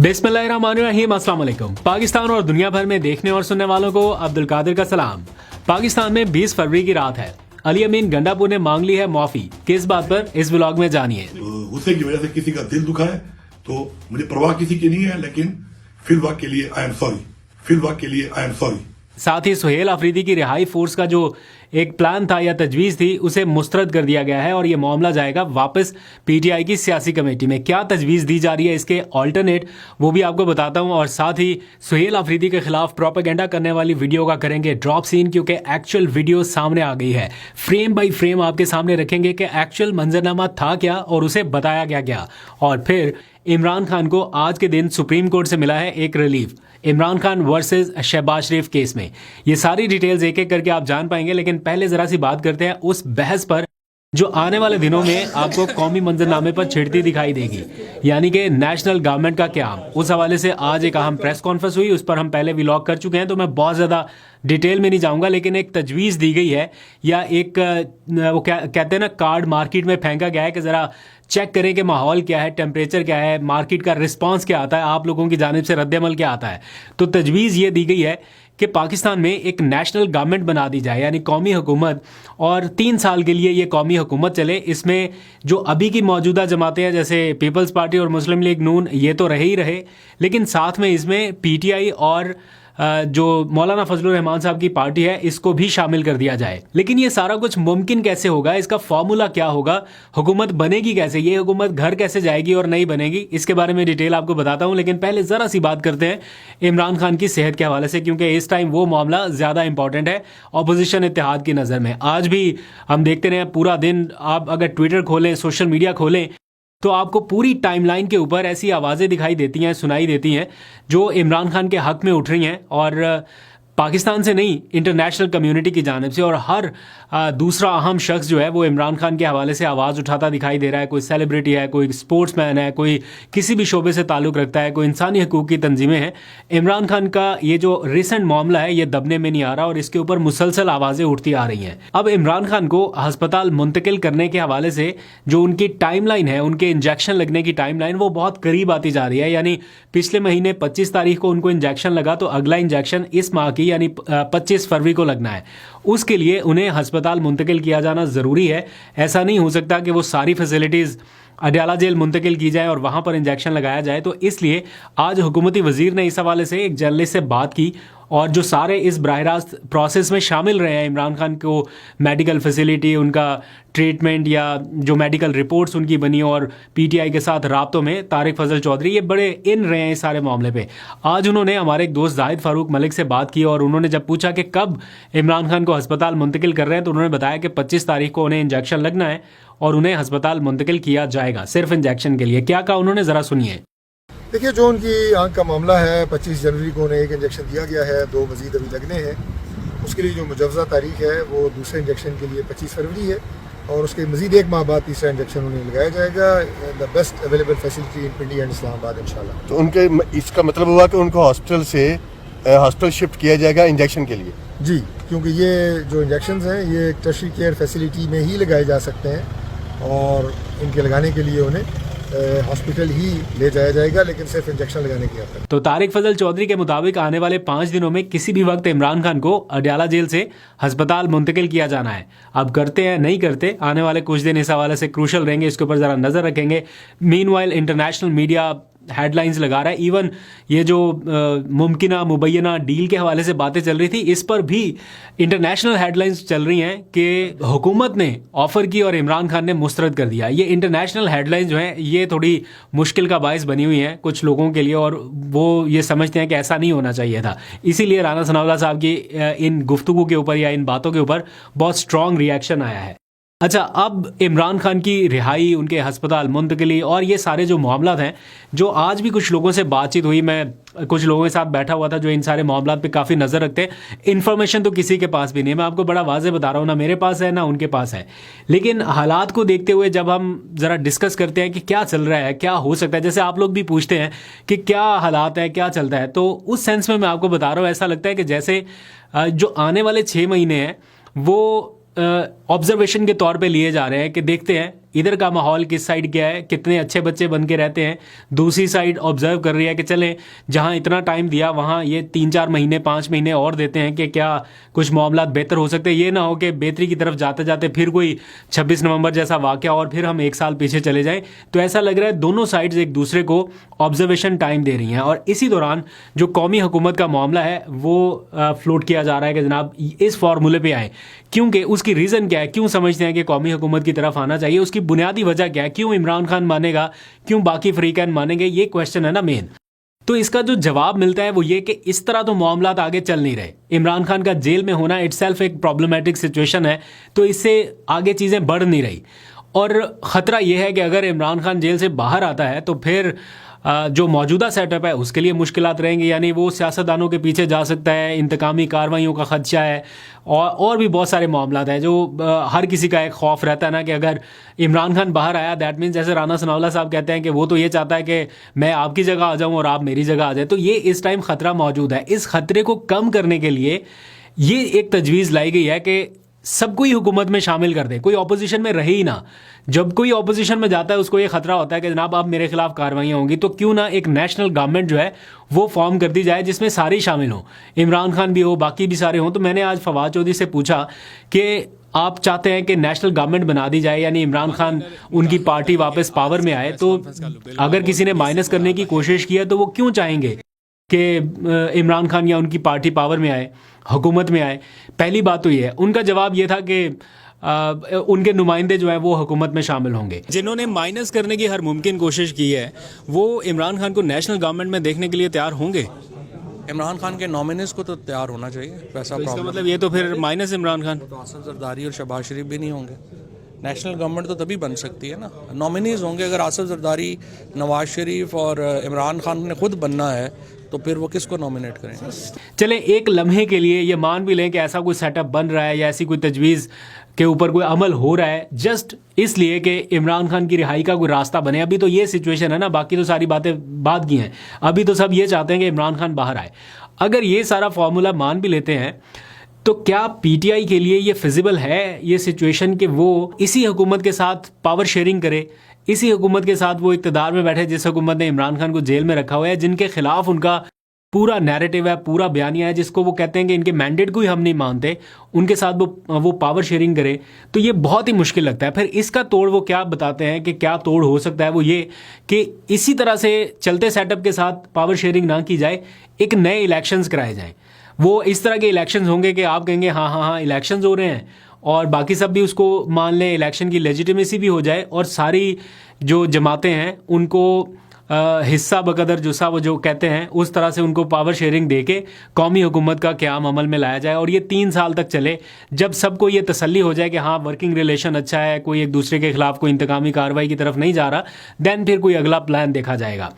बिस्मिल्लाहिर्रहमानिर्रहीम, अस्सलाम वालेकुम। पाकिस्तान और दुनिया भर में देखने और सुनने वालों को अब्दुल कादिर का सलाम। पाकिस्तान में 20 फरवरी की रात है। अली अमीन गंडापुर ने मांग ली है माफी। किस बात पर, इस व्लॉग में जानिए। गुस्से की वजह से किसी का दिल दुखा है तो मुझे परवाह किसी की नहीं है, लेकिन फिलहाल के लिए आई एम सॉरी। फिलहाल के लिए आई एम सॉरी। साथ ही सुहेल अफरीदी की रिहाई फोर्स का जो एक प्लान था या तजवीज़ थी उसे मुस्तरद कर दिया गया है और ये मामला जाएगा वापस पीटीआई की सियासी कमेटी में। क्या तजवीज़ दी जा रही है, इसके ऑल्टरनेट वो भी आपको बताता हूँ। और साथ ही सुहेल अफरीदी के खिलाफ प्रोपेगेंडा करने वाली वीडियो का करेंगे ड्रॉप सीन, क्योंकि एक्चुअल वीडियो सामने आ गई है। फ्रेम बाई फ्रेम आपके सामने रखेंगे कि एक्चुअल मंजरनामा था क्या और उसे बताया गया क्या। और फिर इमरान खान को आज के दिन सुप्रीम कोर्ट से मिला है एक रिलीफ, इमरान खान वर्सेस शहबाज शरीफ केस में। ये सारी डिटेल्स एक एक करके आप जान पाएंगे, लेकिन पहले जरा सी बात करते हैं उस बहस पर जो आने वाले दिनों में आपको कौमी मंजरनामे पर छिड़ती दिखाई देगी, यानी कि नेशनल गवर्नमेंट का क्या। उस हवाले से आज एक अहम प्रेस कॉन्फ्रेंस हुई, उस पर हम पहले व्लॉग कर चुके हैं, तो मैं बहुत ज़्यादा डिटेल में नहीं जाऊंगा। लेकिन एक तजवीज़ दी गई है या एक वो क्या कहते हैं ना, कार्ड मार्केट में फेंका गया है कि ज़रा चेक करें कि माहौल क्या है, टेम्परेचर क्या है, मार्केट का रिस्पांस क्या आता है, आप लोगों की जानिब से रद्द-ए-अमल क्या आता है। तो तजवीज़ ये दी गई है कि पाकिस्तान में एक नेशनल गवर्नमेंट बना दी जाए, यानी कौमी हुकूमत, और 3 साल के लिए ये कौमी हुकूमत चले। इसमें जो अभी की मौजूदा जमातें हैं जैसे पीपल्स पार्टी और मुस्लिम लीग नून, ये तो रहे ही रहे, लेकिन साथ में इसमें पीटीआई और जो मौलाना फजलुर रहमान साहब की पार्टी है इसको भी शामिल कर दिया जाए। लेकिन ये सारा कुछ मुमकिन कैसे होगा, इसका फॉर्मूला क्या होगा, हुकूमत बनेगी कैसे, ये हुकूमत घर कैसे जाएगी और नहीं बनेगी, इसके बारे में डिटेल आपको बताता हूं। लेकिन पहले जरा सी बात करते हैं इमरान खान की सेहत के हवाले से, क्योंकि इस टाइम वो मामला ज्यादा इंपॉर्टेंट है अपोजिशन इत्तेहाद की नजर में। आज भी हम देखते रहे पूरा दिन, आप अगर ट्विटर खोलें, सोशल मीडिया खोलें, तो आपको पूरी टाइमलाइन के ऊपर ऐसी आवाज़ें दिखाई देती हैं, सुनाई देती हैं जो इमरान खान के हक में उठ रही हैं, और पाकिस्तान से नहीं, इंटरनेशनल कम्युनिटी की जानिब से। और हर दूसरा अहम शख्स जो है वो इमरान खान के हवाले से आवाज़ उठाता दिखाई दे रहा है। कोई सेलिब्रिटी है, कोई स्पोर्ट्समैन है, कोई किसी भी शोबे से ताल्लुक़ रखता है, कोई इंसानी हकूक़ की तंजीमें हैं। इमरान खान का ये जो रिसेंट मामला है ये दबने में नहीं आ रहा और इसके ऊपर मुसलसल आवाज़ें उठती आ रही हैं। अब इमरान खान को अस्पताल मुंतकिल करने के हवाले से जो उनकी टाइमलाइन है, उनके इंजेक्शन लगने की टाइमलाइन, वो बहुत करीब आती जा रही है। यानी पिछले महीने 25 तारीख को उनको इंजेक्शन लगा, तो अगला इंजेक्शन इस माह की यानी 25 फरवरी को लगना है। उसके लिए उन्हें अस्पताल मुंतकिल किया जाना ज़रूरी है। ऐसा नहीं हो सकता कि वो सारी फैसिलिटीज़ अडयाला जेल मुंतकिल की जाए और वहाँ पर इंजेक्शन लगाया जाए। तो इसलिए आज हुकूमती वज़ीर ने इस हवाले से एक जर्नलिस्ट से बात की, और जो सारे इस बराह रास्त प्रोसेस में शामिल रहे हैं, इमरान खान को मेडिकल फैसिलिटी, उनका ट्रीटमेंट या जो मेडिकल रिपोर्ट्स उनकी बनी, और पीटीआई के साथ राब्तों में तारिक फजल चौधरी, ये बड़े इन रहे हैं इस सारे मामले पे। आज उन्होंने हमारे एक दोस्त जाहिद फारूक मलिक से बात की, और उन्होंने जब पूछा कि कब इमरान खान को अस्पताल मुंतकिल कर रहे हैं, तो उन्होंने बताया कि 25 तारीख को उन्हें इंजेक्शन लगना है और उन्हें अस्पताल मुंतकिल किया जाएगा सिर्फ इंजेक्शन के लिए। क्या कहा उन्होंने, ज़रा सुनिए। देखिए, जो उनकी आंख का मामला है, 25 जनवरी को उन्हें एक इंजेक्शन दिया गया है, 2 मजीद अभी लगने हैं। उसके लिए जो मुजव्वज़ा तारीख है वो दूसरे इंजेक्शन के लिए 25 फरवरी है, और उसके मजीद 1 माह बाद तीसरा इंजेक्शन उन्हें लगाया जाएगा। The best available facility in Pindi and Islamabad इंशाल्लाह। तो उनके इसका मतलब हुआ कि उनको हॉस्पिटल से हॉस्पिटल शिफ्ट किया जाएगा इंजेक्शन के लिए? जी, क्योंकि ये जो इंजेक्शन हैं ये टर्शरी केयर फैसिलिटी में ही लगाए जा सकते हैं, और इनके लगाने के लिए उन्हें हॉस्पिटल ही ले जाया जाएगा, लेकिन सिर्फ इंजेक्शन लगाने की आता है। तो तारिक फजल चौधरी के मुताबिक आने वाले 5 दिनों में किसी भी वक्त इमरान खान को अडयाला जेल से अस्पताल मुंतकिल किया जाना है। अब करते हैं नहीं करते, आने वाले कुछ दिन इस हवाले से क्रूशल रहेंगे, इसके ऊपर ज़रा नज़र रखेंगे। मीनवाइल इंटरनेशनल मीडिया हेडलाइंस लगा रहा है। इवन ये जो मुमकिना मुबैना डील के हवाले से बातें चल रही थी, इस पर भी इंटरनेशनल हेडलाइंस चल रही हैं कि हुकूमत ने ऑफर की और इमरान खान ने मुस्तरद कर दिया। ये इंटरनेशनल हेडलाइंस जो हैं ये थोड़ी मुश्किल का बायस बनी हुई हैं कुछ लोगों के लिए, और वो ये समझते हैं कि ऐसा नहीं होना चाहिए था। इसीलिए राना सनाउल्लाह साहब की इन गुफ्तगू के ऊपर या इन बातों के ऊपर बहुत स्ट्रॉन्ग रिएक्शन आया है। अच्छा, अब इमरान खान की रिहाई, उनके अस्पताल मुंतकिली और ये सारे जो मामला हैं, जो आज भी कुछ लोगों से बातचीत हुई, मैं कुछ लोगों के साथ बैठा हुआ था जो इन सारे मामला पे काफ़ी नज़र रखते हैं। इन्फॉर्मेशन तो किसी के पास भी नहीं है, मैं आपको बड़ा वाज़े बता रहा हूँ, ना मेरे पास है ना उनके पास है। लेकिन हालात को देखते हुए जब हम ज़रा डिस्कस करते हैं कि क्या चल रहा है, क्या हो सकता है, जैसे आप लोग भी पूछते हैं कि क्या हालात है, क्या चलता है, तो उस सेंस में मैं आपको बता रहा हूँ, ऐसा लगता है कि जैसे जो आने वाले 6 महीने हैं वो ऑब्जर्वेशन के तौर पे लिए जा रहे हैं कि देखते हैं इधर का माहौल किस साइड क्या है, कितने अच्छे बच्चे बन के रहते हैं, दूसरी साइड ऑब्जर्व कर रही है कि चलें जहां इतना टाइम दिया वहां ये 3-4 महीने 5 महीने और देते हैं कि क्या कुछ मामला बेहतर हो सकते हैं। ये ना हो कि बेहतरी की तरफ जाते जाते फिर कोई 26 नवंबर जैसा वाकया और फिर हम 1 साल पीछे चले जाएं। तो ऐसा लग रहा है दोनों साइड्स एक दूसरे को ऑब्जर्वेशन टाइम दे रही हैं और इसी दौरान जो कौमी हुकूमत का मामला है वो फ्लोट किया जा रहा है कि जनाब इस फॉर्मूले पे आए, क्योंकि उसकी रीज़न क्या है, क्यों समझते हैं कि कौमी हुकूमत की तरफ आना चाहिए, उसकी बुनियादी वजह क्या है, क्यों इमरान खान मानेगा, क्यों बाकी फ्रीकैन मानेंगे, ये क्वेश्चन है ना मेन। तो इसका जो जवाब मिलता है वो ये कि इस तरह तो मामला आगे चल नहीं रहे। इमरान खान का जेल में होना इटसेल्फ एक प्रॉब्लमेटिक सिचुएशन है, तो इससे आगे चीज़ें बढ़ नहीं रही और ख़तरा यह है कि अगर इमरान खान जेल से बाहर आता है तो फिर जो मौजूदा सेटअप है उसके लिए मुश्किलात रहेंगी, यानी वो सियासतदानों के पीछे जा सकता है, इंतकामी कार्रवाइयों का खदशा है और भी बहुत सारे मामला हैं जो हर किसी का एक खौफ रहता है ना कि अगर इमरान खान बाहर आया दैट मीन्स जैसे राना सनाउल्लाह साहब कहते हैं कि वो तो ये चाहता है कि मैं आपकी जगह आ जाऊं और आप मेरी जगह आ जाए। तो ये इस टाइम ख़तरा मौजूद है। इस खतरे को कम करने के लिए ये एक तजवीज़ लाई गई है कि सबको ही हुकूमत में शामिल कर दे, कोई ऑपोजिशन में रहे ही ना। जब कोई ऑपोजिशन में जाता है उसको ये खतरा होता है कि जनाब अब मेरे खिलाफ कार्रवाइयाँ होंगी, तो क्यों ना एक नेशनल गवर्नमेंट जो है वो फॉर्म कर दी जाए जिसमें सारे ही शामिल हों, इमरान खान भी हो, बाकी भी सारे हों। तो मैंने आज फवाद चौधरी से पूछा कि आप चाहते हैं कि नेशनल गवर्नमेंट बना दी जाए, यानी इमरान खान उनकी पार्टी वापस पावर में आए, तो अगर किसी ने माइनस करने की कोशिश की है तो वो क्यों चाहेंगे कि इमरान खान या उनकी पार्टी पावर में आए, हुकूमत में आए? पहली बात तो ये है। उनका जवाब ये था कि उनके नुमाइंदे जो हैं वो हुकूमत में शामिल होंगे। जिन्होंने माइनस करने की हर मुमकिन कोशिश की है वो इमरान खान को नेशनल गवर्नमेंट में देखने के लिए तैयार होंगे। इमरान खान के नॉमिनीज को तो तैयार होना चाहिए, वैसा तो इसका प्रॉब्लम मतलब ये तो फिर माइनस इमरान खान, तो आसिफ जरदारी और शहबाज शरीफ भी नहीं होंगे। नेशनल गवर्नमेंट तो तभी बन सकती है ना, नॉमिनीज होंगे। अगर आसिफ जरदारी, नवाज शरीफ और इमरान खान ने खुद बनना है तो फिर वो किसको नॉमिनेट करेंगे? चले एक लम्हे के लिए ये मान भी लें कि ऐसा कोई सेटअप बन रहा है या ऐसी कोई तजवीज़ के ऊपर कोई अमल हो रहा है जस्ट इसलिए कि इमरान खान की रिहाई का कोई रास्ता बने। अभी तो ये सिचुएशन है ना, बाकी तो सारी बातें बाद की हैं। अभी तो सब ये चाहते हैं कि इमरान खान बाहर आए। अगर ये सारा फार्मूला मान भी लेते हैं तो क्या पीटीआई के लिए ये फिजिबल है ये सिचुएशन कि वो इसी हुकूमत के साथ पावर शेयरिंग करे, इसी हुकूमत के साथ वो इक़्तिदार में बैठे जिस हुकूमत ने इमरान खान को जेल में रखा हुआ है, जिनके खिलाफ उनका पूरा नैरेटिव है, पूरा बयानिया है, जिसको वो कहते हैं कि इनके मैंडेट को ही हम नहीं मानते, उनके साथ वो पावर शेयरिंग करे, तो ये बहुत ही मुश्किल लगता है। फिर इसका तोड़ वो क्या बताते हैं कि क्या तोड़ हो सकता है, वो ये कि इसी तरह से चलते सेटअप के साथ पावर शेयरिंग ना की जाए, एक नए इलेक्शंस कराए जाएं। वो इस तरह के इलेक्शंस होंगे कि आप कहेंगे हाँ हाँ हाँ इलेक्शंस हो रहे हैं और बाकी सब भी उसको मान लें, इलेक्शन की लेजिटिमेसी भी हो जाए और सारी जो जमातें हैं उनको हिस्सा बकदर जुस्सा वो जो कहते हैं उस तरह से उनको पावर शेयरिंग दे के कौमी हुकूमत का क़याम अमल में लाया जाए और ये 3 साल तक चले। जब सबको ये तसल्ली हो जाए कि हाँ वर्किंग रिलेशन अच्छा है, कोई एक दूसरे के खिलाफ कोई इंतकामी कार्रवाई की तरफ नहीं जा रहा, देन फिर कोई अगला प्लान देखा जाएगा।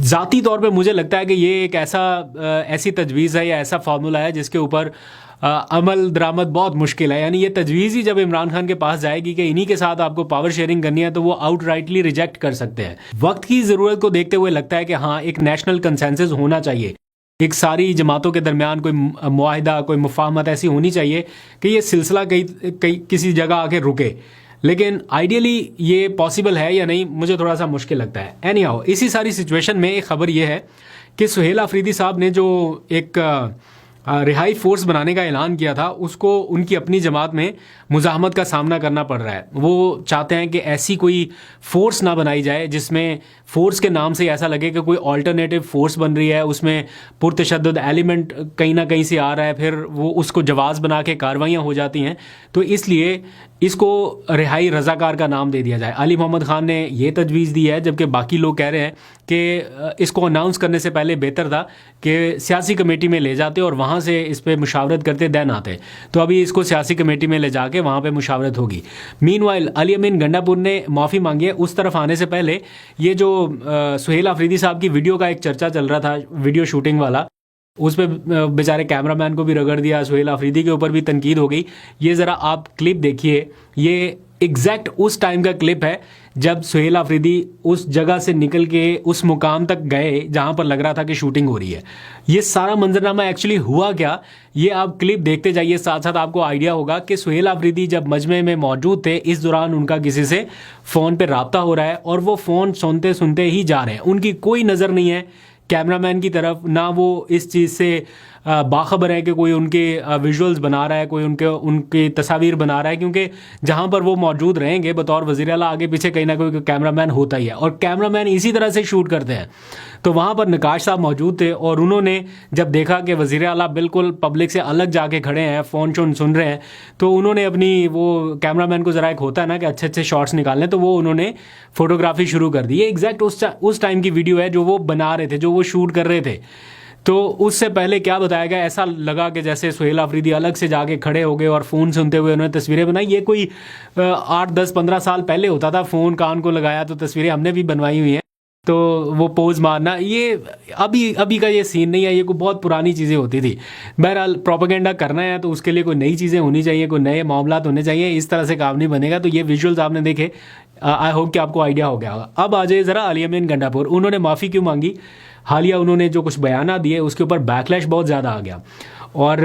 ज़ाती तौर पर मुझे लगता है कि ये एक ऐसी तजवीज़ है या ऐसा फार्मूला है जिसके ऊपर अमल दरामद बहुत मुश्किल है। यानी ये तजवीज़ ही जब इमरान खान के पास जाएगी कि इन्हीं के साथ आपको पावर शेयरिंग करनी है तो वो आउटराइटली रिजेक्ट कर सकते हैं। वक्त की ज़रूरत को देखते हुए लगता है कि हाँ एक नेशनल कंसेंसस होना चाहिए, एक सारी जमातों के दरमियान कोई मुआहिदा, कोई मुफाहमत ऐसी होनी चाहिए कि ये सिलसिला कहीं किसी जगह आके रुके। लेकिन आइडियली ये पॉसिबल है या नहीं, मुझे थोड़ा सा मुश्किल लगता है। एनी हाउ, इसी सारी सिचुएशन में एक ख़बर ये है कि सुहेल अफरीदी साहब ने जो एक रिहाई फोर्स बनाने का ऐलान किया था उसको उनकी अपनी जमात में मुज़ाहमत का सामना करना पड़ रहा है। वो चाहते हैं कि ऐसी कोई फोर्स ना बनाई जाए जिसमें फोर्स के नाम से ऐसा लगे कि कोई अल्टरनेटिव फोर्स बन रही है, उसमें पुरतशद्दुद एलिमेंट कहीं ना कहीं से आ रहा है, फिर वो उसको जवाज़ बना के कार्रवाइयाँ हो जाती हैं। तो इसलिए इसको रिहाई रज़ाकार का नाम दे दिया जाए। अली मोहम्मद खान ने ये तजवीज़ दी है, जबकि बाकी लोग कह रहे हैं कि इसको अनाउंस करने से पहले बेहतर था कि सियासी कमेटी में ले जाते और वहाँ से इस पर मुशावरत करते दैन आते। तो अभी इसको सियासी कमेटी में ले जाके वहाँ पे मुशावरत होगी। मीनवाइल अली अमीन गंडापुर ने माफ़ी मांगी है। उस तरफ आने से पहले ये जो सुहेल अफरीदी साहब की वीडियो का एक चर्चा चल रहा था, वीडियो शूटिंग वाला, उस पर बेचारे कैमरामैन को भी रगड़ दिया, सुहेल अफरीदी के ऊपर भी तनकीद हो गई। ये ज़रा आप क्लिप देखिए, ये एग्जैक्ट उस टाइम का क्लिप है जब सुहेल अफरीदी उस जगह से निकल के उस मुकाम तक गए जहां पर लग रहा था कि शूटिंग हो रही है। ये सारा मंजरनामा एक्चुअली हुआ क्या, ये आप क्लिप देखते जाइए, साथ साथ आपको आइडिया होगा कि सुहेल अफरीदी जब मजमे में मौजूद थे, इस दौरान उनका किसी से फ़ोन पे रब्ता हो रहा है और वो फ़ोन सुनते सुनते ही जा रहे हैं। उनकी कोई नज़र नहीं है कैमरामैन की तरफ, ना वो इस चीज़ से बाखबर है कि कोई उनके विजुअल्स बना रहा है, कोई उनकी तस्वीर बना रहा है, क्योंकि जहां पर वो मौजूद रहेंगे बतौर वज़ीर आला, आगे पीछे कहीं ना कोई कैमरामैन होता ही है और कैमरामैन इसी तरह से शूट करते हैं। तो वहाँ पर नकाश साहब मौजूद थे और उन्होंने जब देखा कि वज़ीर आला बिल्कुल पब्लिक से अलग जाके खड़े हैं, फ़ोन सुन रहे हैं, तो उन्होंने अपनी वो कैमरामैन को ज़रा एक होता है ना कि अच्छे अच्छे शॉट्स निकालने, तो वो उन्होंने फ़ोटोग्राफी शुरू कर दी। ये एग्जैक्ट उस टाइम की वीडियो है जो वो बना रहे थे, जो वो शूट कर रहे थे। तो उससे पहले क्या बताया गया, ऐसा लगा कि जैसे सुहेल अफरीदी अलग से जाके खड़े हो गए और फ़ोन सुनते हुए उन्होंने तस्वीरें बनाई। ये कोई 8, 10, 15 साल पहले होता था, फ़ोन कान को लगाया तो तस्वीरें हमने भी बनवाई हुई हैं, तो वो पोज मारना, ये अभी का ये सीन नहीं है, ये कोई बहुत पुरानी चीज़ें होती थी। बहरहाल प्रोपेगेंडा करना है तो उसके लिए कोई नई चीज़ें होनी चाहिए, कोई नए मामलात होने चाहिए, इस तरह से काम नहीं बनेगा। तो ये विजुअल्स आपने देखे, आई होप कि आपको आइडिया हो गया होगा। अब आ जाइए ज़रा आलिया मीन गंडापुर, उन्होंने माफ़ी क्यों मांगी? हालिया उन्होंने जो कुछ बयाना दिए उसके ऊपर बैकलैश बहुत ज़्यादा आ गया और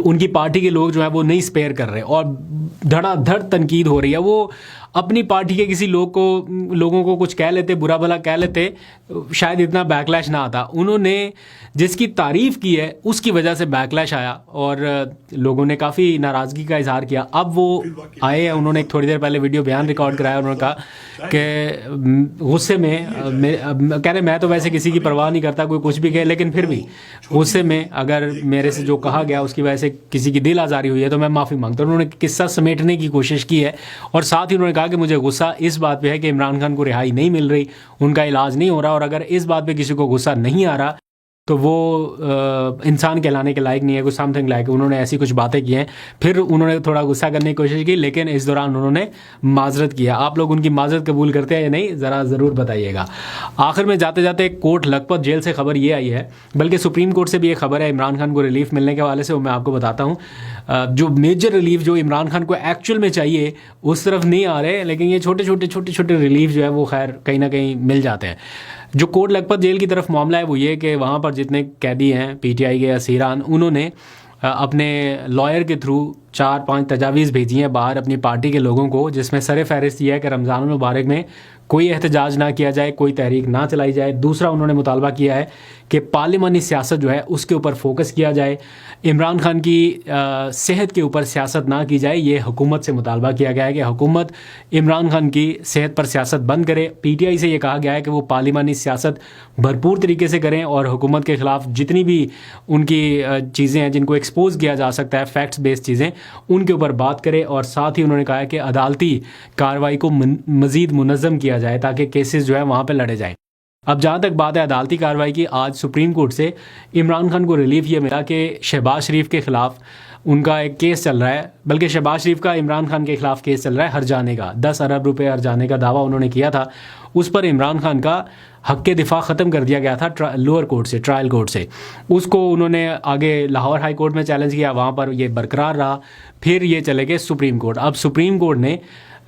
उनकी पार्टी के लोग जो है वो नहीं स्पेयर कर रहे और धड़ाधड़ तनकीद हो रही है। वो अपनी पार्टी के किसी लोगों को कुछ कह लेते, बुरा भला कह लेते, शायद इतना बैकलैश ना आता। उन्होंने जिसकी तारीफ़ की है उसकी वजह से बैकलैश आया और लोगों ने काफ़ी नाराज़गी का इजहार किया। अब वो आए हैं, उन्होंने एक थोड़ी देर पहले वीडियो बयान रिकॉर्ड कराया, उन्होंने कहा कि गुस्से में कह रहे मैं तो वैसे किसी की परवाह नहीं करता, कोई कुछ भी कहे, लेकिन फिर भी गुस्से में अगर मेरे से जो कहा गया उसकी वजह से किसी की दिल आज़ारी हुई है तो मैं माफ़ी मांगता हूँ। उन्होंने किस्सा समेटने की कोशिश की है और साथ ही उन्होंने कहा कि मुझे गुस्सा इस बात पे है कि इमरान खान को रिहाई नहीं मिल रही, उनका इलाज नहीं हो रहा, और अगर इस बात पे किसी को गुस्सा नहीं आ रहा तो वो इंसान कहलाने के लायक नहीं है, कुछ समथिंग लायक। उन्होंने ऐसी कुछ बातें की हैं। फिर उन्होंने थोड़ा गुस्सा करने की कोशिश की, लेकिन इस दौरान उन्होंने माजरत किया। आप लोग उनकी माजरत कबूल करते हैं या नहीं, ज़रा ज़रूर बताइएगा। आखिर में जाते जाते कोट लखपत जेल से खबर ये आई है, बल्कि सुप्रीम कोर्ट से भी एक खबर है इमरान खान को रिलीफ मिलने के हवाले से, वो मैं आपको बताता हूँ। जो मेजर रिलीफ जो इमरान खान को एक्चुअल में चाहिए उस तरफ नहीं आ रहे, लेकिन ये छोटे छोटे रिलीफ जो है वो खैर कहीं ना कहीं मिल जाते हैं। जो कोट लखपत जेल की तरफ मामला है वो ये कि वहाँ पर जितने कैदी हैं पीटीआई के असीरान, उन्होंने अपने लॉयर के थ्रू 4-5 तजावीज़ भेजी हैं बाहर अपनी पार्टी के लोगों को, जिसमें सर फहरिस्त यह है कि रमज़ान मुबारक में कोई एहतजाज ना किया जाए, कोई तहरीक ना चलाई जाए। दूसरा उन्होंने मुतालबा किया है कि पार्लिमानी सियासत जो है उसके ऊपर फोकस किया जाए, इमरान खान की सेहत के ऊपर सियासत ना की जाए। ये हुकूमत से मुतालबा किया गया है कि हुकूमत इमरान खान की सेहत पर सियासत बंद करे। पीटीआई से ये कहा गया है कि वो पार्लिमानी सियासत भरपूर तरीके से करें और हुकूमत के ख़िलाफ़ जितनी भी उनकी चीज़ें हैं जिनको एक्सपोज किया जा सकता है, फैक्ट्स बेस्ड चीज़ें, उनके ऊपर बात करें। और साथ ही उन्होंने कहा है कि अदालती कार्रवाई को मज़ीद मुनज़्ज़म किया जाए ताकि केसेस जो है वहाँ पर लड़े जाएँ। अब जहाँ तक बात है अदालती कार्रवाई की, आज सुप्रीम कोर्ट से इमरान खान को रिलीफ ये मिला कि शहबाज शरीफ के ख़िलाफ़ उनका एक केस चल रहा है, बल्कि शहबाज शरीफ का इमरान खान के ख़िलाफ़ केस चल रहा है हर्जाने का। 10 अरब रुपए हर्जाने का दावा उन्होंने किया था, उस पर इमरान खान का हक़ के दिफा ख़त्म कर दिया गया था लोअर कोर्ट से, ट्रायल कोर्ट से। उसको उन्होंने आगे लाहौर हाई कोर्ट में चैलेंज किया, वहाँ पर ये बरकरार रहा, फिर ये चले गए सुप्रीम कोर्ट। अब सुप्रीम कोर्ट ने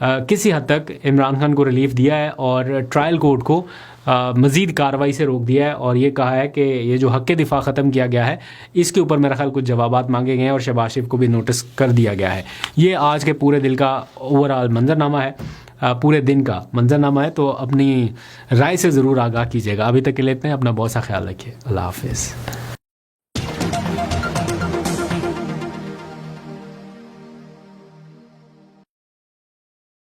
किसी हद तक इमरान खान को रिलीफ दिया है और ट्रायल कोर्ट को मज़ीद कार्रवाई से रोक दिया है और ये कहा है कि ये जो हक़ के दिफा ख़त्म किया गया है इसके ऊपर मेरा ख्याल कुछ जवाबात मांगे गए हैं और शहबाज शरीफ को भी नोटिस कर दिया गया है। ये आज के पूरे दिन का ओवरऑल मंजरनामा है, पूरे दिन का मंजरनामा है, तो अपनी राय से ज़रूर आगाह कीजिएगा। अभी तक के लिए इतना, अपना बहुत सा ख्याल रखिए। अल्लाह हाफ़िज़।